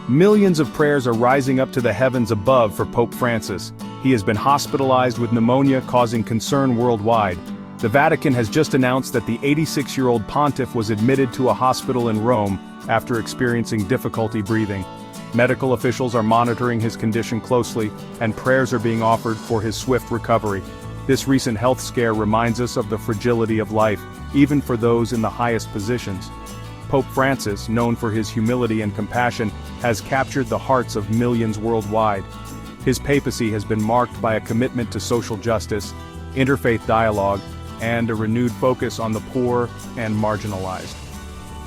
Millions of prayers are rising up to the heavens above for Pope Francis. He has been hospitalized with pneumonia, causing concern worldwide. The Vatican has just announced that the 86-year-old pontiff was admitted to a hospital in Rome after experiencing difficulty breathing. Medical officials are monitoring his condition closely, and prayers are being offered for his swift recovery. This recent health scare reminds us of the fragility of life, even for those in the highest positions. Pope Francis, known for his humility and compassion, has captured the hearts of millions worldwide. His papacy has been marked by a commitment to social justice, interfaith dialogue, and a renewed focus on the poor and marginalized.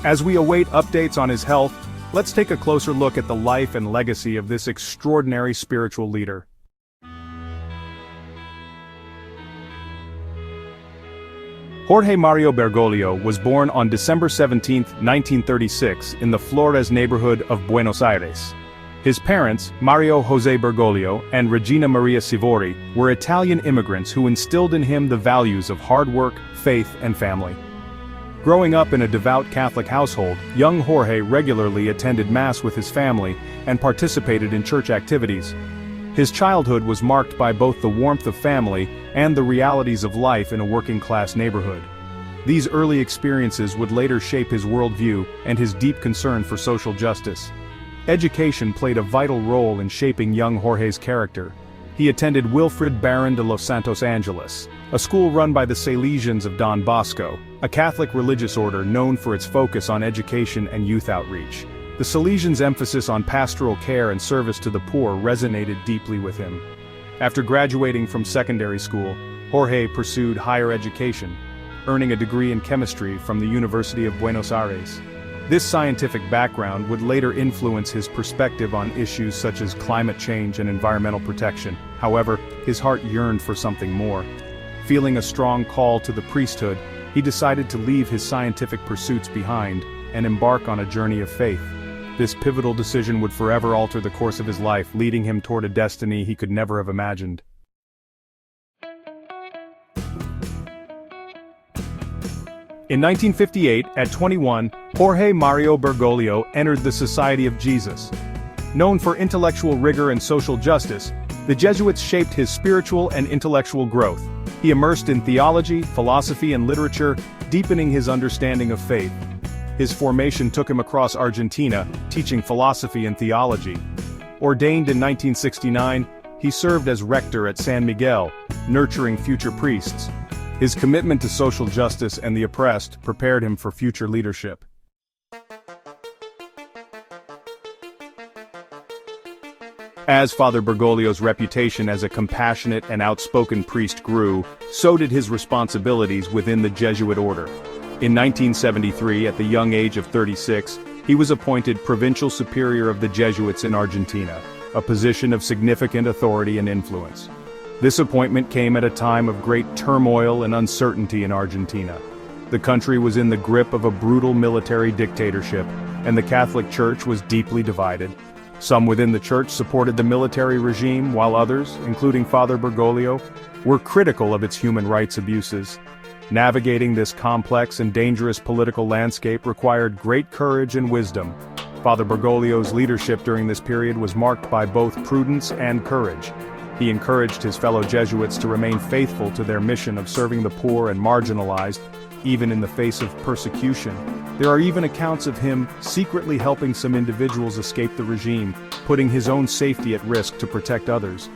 As we await updates on his health, let's take a closer look at the life and legacy of this extraordinary spiritual leader. Jorge Mario Bergoglio was born on December 17, 1936, in the Flores neighborhood of Buenos Aires. His parents, Mario José Bergoglio and Regina Maria Sivori, were Italian immigrants who instilled in him the values of hard work, faith, and family. Growing up in a devout Catholic household, young Jorge regularly attended Mass with his family and participated in church activities. His childhood was marked by both the warmth of family and the realities of life in a working-class neighborhood. These early experiences would later shape his worldview and his deep concern for social justice. Education played a vital role in shaping young Jorge's character. He attended Wilfrid Baron de los Santos Angeles, a school run by the Salesians of Don Bosco, a Catholic religious order known for its focus on education and youth outreach. The Salesians' emphasis on pastoral care and service to the poor resonated deeply with him. After graduating from secondary school, Jorge pursued higher education, earning a degree in chemistry from the University of Buenos Aires. This scientific background would later influence his perspective on issues such as climate change and environmental protection. However, his heart yearned for something more. Feeling a strong call to the priesthood, he decided to leave his scientific pursuits behind and embark on a journey of faith. This pivotal decision would forever alter the course of his life, leading him toward a destiny he could never have imagined. In 1958, at 21, Jorge Mario Bergoglio entered the Society of Jesus. Known for intellectual rigor and social justice, the Jesuits shaped his spiritual and intellectual growth. He immersed in theology, philosophy, and literature, deepening his understanding of faith. His formation took him across Argentina, teaching philosophy and theology. Ordained in 1969, he served as rector at San Miguel, nurturing future priests. His commitment to social justice and the oppressed prepared him for future leadership. As Father Bergoglio's reputation as a compassionate and outspoken priest grew, so did his responsibilities within the Jesuit order. In 1973, at the young age of 36, he was appointed Provincial Superior of the Jesuits in Argentina, a position of significant authority and influence. This appointment came at a time of great turmoil and uncertainty in Argentina. The country was in the grip of a brutal military dictatorship, and the Catholic Church was deeply divided. Some within the church supported the military regime, while others, including Father Bergoglio, were critical of its human rights abuses. Navigating this complex and dangerous political landscape required great courage and wisdom. Father Bergoglio's leadership during this period was marked by both prudence and courage. He encouraged his fellow Jesuits to remain faithful to their mission of serving the poor and marginalized, even in the face of persecution. There are even accounts of him secretly helping some individuals escape the regime, putting his own safety at risk to protect others.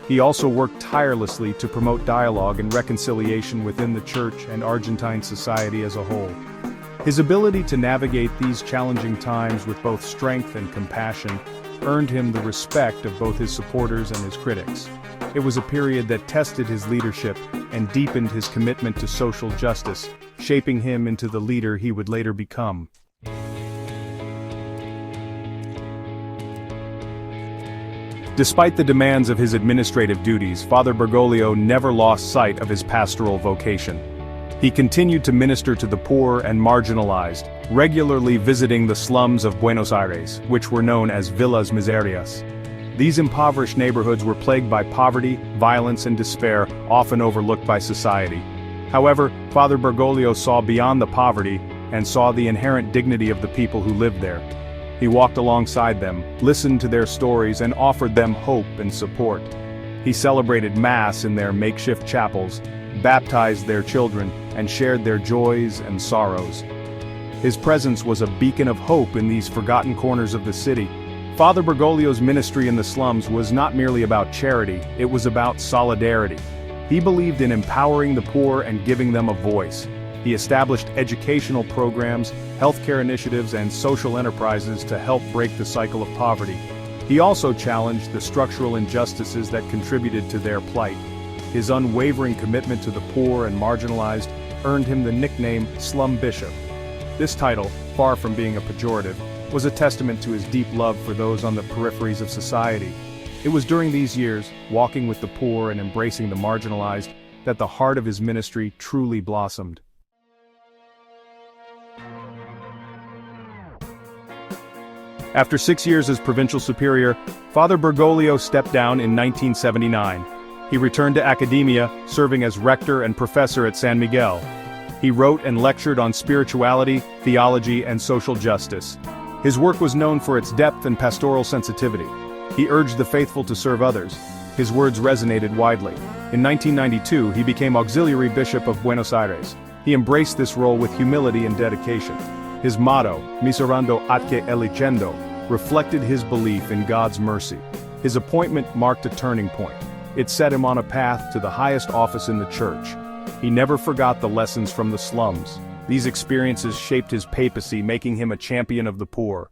He also worked tirelessly to promote dialogue and reconciliation within the Church and Argentine society as a whole. His ability to navigate these challenging times with both strength and compassion earned him the respect of both his supporters and his critics. It was a period that tested his leadership and deepened his commitment to social justice, shaping him into the leader he would later become. Despite the demands of his administrative duties, Father Bergoglio never lost sight of his pastoral vocation. He continued to minister to the poor and marginalized, regularly visiting the slums of Buenos Aires, which were known as Villas Miserias. These impoverished neighborhoods were plagued by poverty, violence, and despair, often overlooked by society. However, Father Bergoglio saw beyond the poverty and saw the inherent dignity of the people who lived there. He walked alongside them, listened to their stories, and offered them hope and support. He celebrated Mass in their makeshift chapels, baptized their children, and shared their joys and sorrows. His presence was a beacon of hope in these forgotten corners of the city. Father Bergoglio's ministry in the slums was not merely about charity, it was about solidarity. He believed in empowering the poor and giving them a voice. He established educational programs, healthcare initiatives, and social enterprises to help break the cycle of poverty. He also challenged the structural injustices that contributed to their plight. His unwavering commitment to the poor and marginalized earned him the nickname Slum Bishop. This title, far from being a pejorative, was a testament to his deep love for those on the peripheries of society. It was during these years, walking with the poor and embracing the marginalized, that the heart of his ministry truly blossomed. After 6 years as Provincial Superior, Father Bergoglio stepped down in 1979. He returned to academia, serving as rector and professor at San Miguel. He wrote and lectured on spirituality, theology, and social justice. His work was known for its depth and pastoral sensitivity. He urged the faithful to serve others. His words resonated widely. In 1992, he became Auxiliary Bishop of Buenos Aires. He embraced this role with humility and dedication. His motto, Miserando atque eligendo, reflected his belief in God's mercy. His appointment marked a turning point. It set him on a path to the highest office in the church. He never forgot the lessons from the slums. These experiences shaped his papacy, making him a champion of the poor.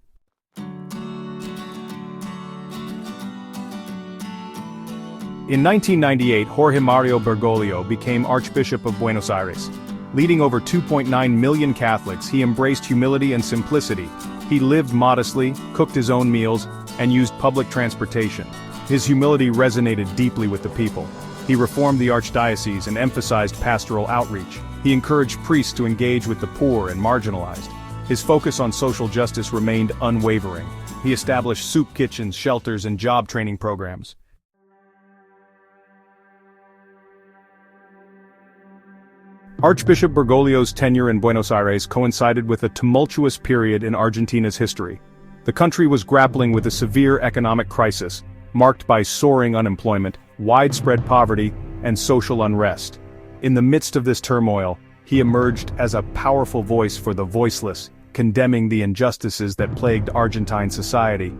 In 1998, Jorge Mario Bergoglio became Archbishop of Buenos Aires. Leading over 2.9 million Catholics, he embraced humility and simplicity. He lived modestly, cooked his own meals, and used public transportation. His humility resonated deeply with the people. He reformed the archdiocese and emphasized pastoral outreach. He encouraged priests to engage with the poor and marginalized. His focus on social justice remained unwavering. He established soup kitchens, shelters, and job training programs. Archbishop Bergoglio's tenure in Buenos Aires coincided with a tumultuous period in Argentina's history. The country was grappling with a severe economic crisis, marked by soaring unemployment, widespread poverty, and social unrest. In the midst of this turmoil, he emerged as a powerful voice for the voiceless, condemning the injustices that plagued Argentine society.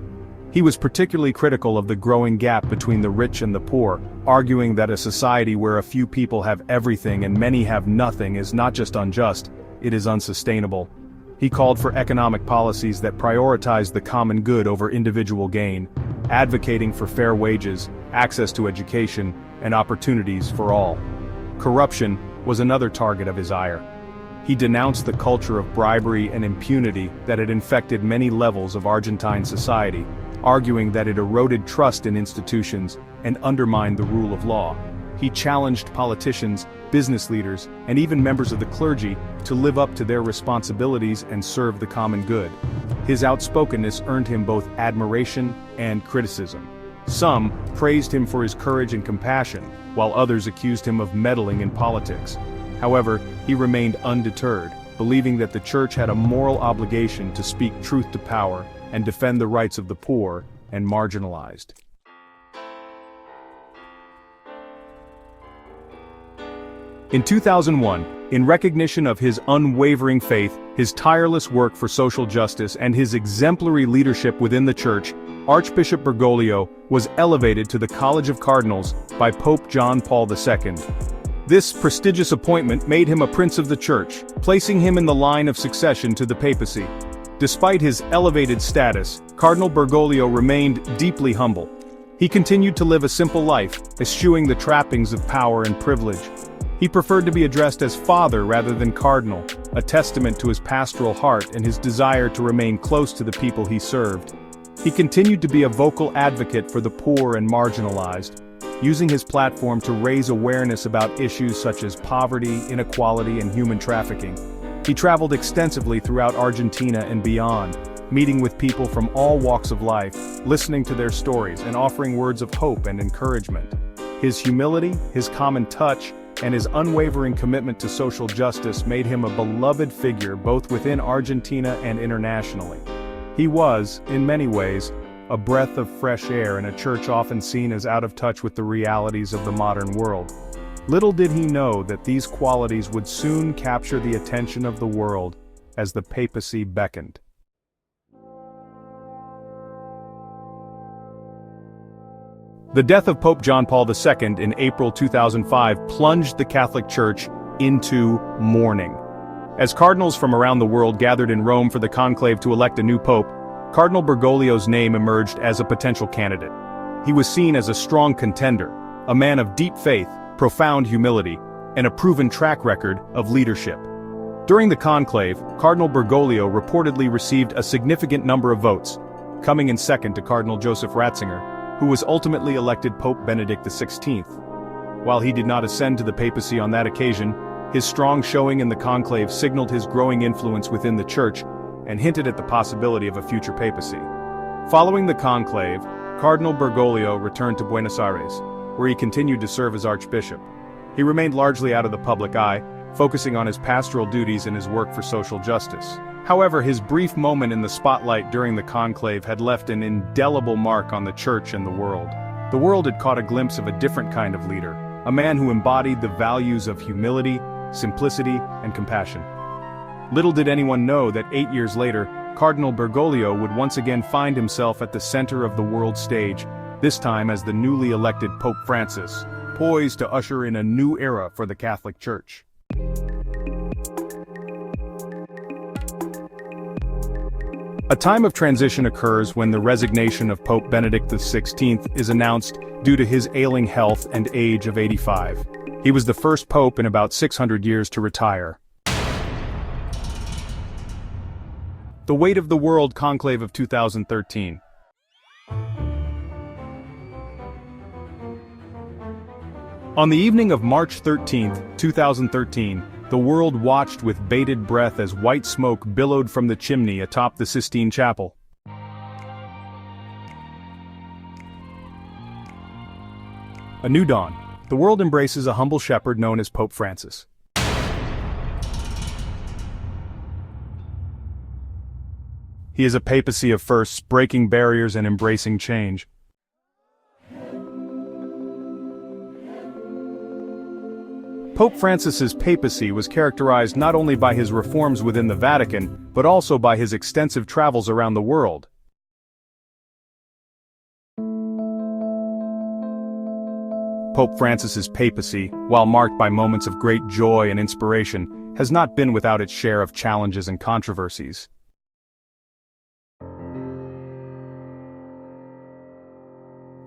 He was particularly critical of the growing gap between the rich and the poor, arguing that a society where a few people have everything and many have nothing is not just unjust, it is unsustainable. He called for economic policies that prioritize the common good over individual gain, advocating for fair wages, access to education, and opportunities for all. Corruption was another target of his ire. He denounced the culture of bribery and impunity that had infected many levels of Argentine society, arguing that it eroded trust in institutions and undermined the rule of law. He challenged politicians, business leaders, and even members of the clergy to live up to their responsibilities and serve the common good. His outspokenness earned him both admiration and criticism. Some praised him for his courage and compassion, while others accused him of meddling in politics. However, he remained undeterred, believing that the church had a moral obligation to speak truth to power and defend the rights of the poor and marginalized. In 2001, in recognition of his unwavering faith, his tireless work for social justice, and his exemplary leadership within the church, Archbishop Bergoglio was elevated to the College of Cardinals by Pope John Paul II. This prestigious appointment made him a prince of the church, placing him in the line of succession to the papacy. Despite his elevated status, Cardinal Bergoglio remained deeply humble. He continued to live a simple life, eschewing the trappings of power and privilege. He preferred to be addressed as Father rather than Cardinal, a testament to his pastoral heart and his desire to remain close to the people he served. He continued to be a vocal advocate for the poor and marginalized, using his platform to raise awareness about issues such as poverty, inequality, and human trafficking. He traveled extensively throughout Argentina and beyond, meeting with people from all walks of life, listening to their stories, and offering words of hope and encouragement. His humility, his common touch, and his unwavering commitment to social justice made him a beloved figure both within Argentina and internationally. He was, in many ways, a breath of fresh air in a church often seen as out of touch with the realities of the modern world. Little did he know that these qualities would soon capture the attention of the world as the papacy beckoned. The death of Pope John Paul II in April 2005 plunged the Catholic Church into mourning. As cardinals from around the world gathered in Rome for the conclave to elect a new pope, Cardinal Bergoglio's name emerged as a potential candidate. He was seen as a strong contender, a man of deep faith, profound humility, and a proven track record of leadership. During the conclave, Cardinal Bergoglio reportedly received a significant number of votes, coming in second to Cardinal Joseph Ratzinger, who was ultimately elected Pope Benedict XVI. While he did not ascend to the papacy on that occasion, his strong showing in the conclave signaled his growing influence within the church and hinted at the possibility of a future papacy. Following the conclave, Cardinal Bergoglio returned to Buenos Aires, where he continued to serve as archbishop. He remained largely out of the public eye, focusing on his pastoral duties and his work for social justice. However, his brief moment in the spotlight during the conclave had left an indelible mark on the church and the world. The world had caught a glimpse of a different kind of leader, a man who embodied the values of humility, simplicity, and compassion. Little did anyone know that 8 years later, Cardinal Bergoglio would once again find himself at the center of the world stage, this time as the newly elected Pope Francis, poised to usher in a new era for the Catholic Church. A time of transition occurs when the resignation of Pope Benedict XVI is announced due to his ailing health and age of 85. He was the first pope in about 600 years to retire. The Weight of the World Conclave of 2013. On the evening of March 13, 2013, the world watched with bated breath as white smoke billowed from the chimney atop the Sistine Chapel. A new dawn. The world embraces a humble shepherd known as Pope Francis. He is a papacy of firsts, breaking barriers and embracing change. Pope Francis's papacy was characterized not only by his reforms within the Vatican, but also by his extensive travels around the world. Pope Francis's papacy, while marked by moments of great joy and inspiration, has not been without its share of challenges and controversies.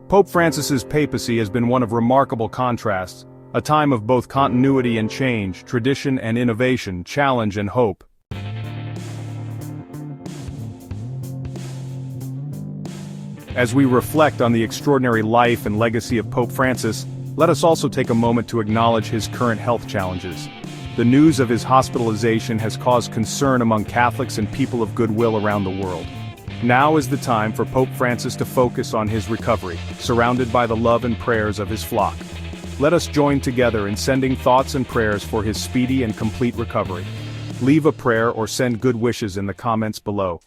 Pope Francis's papacy has been one of remarkable contrasts, a time of both continuity and change, tradition and innovation, challenge and hope. As we reflect on the extraordinary life and legacy of Pope Francis, let us also take a moment to acknowledge his current health challenges. The news of his hospitalization has caused concern among Catholics and people of goodwill around the world. Now is the time for Pope Francis to focus on his recovery, surrounded by the love and prayers of his flock. Let us join together in sending thoughts and prayers for his speedy and complete recovery. Leave a prayer or send good wishes in the comments below.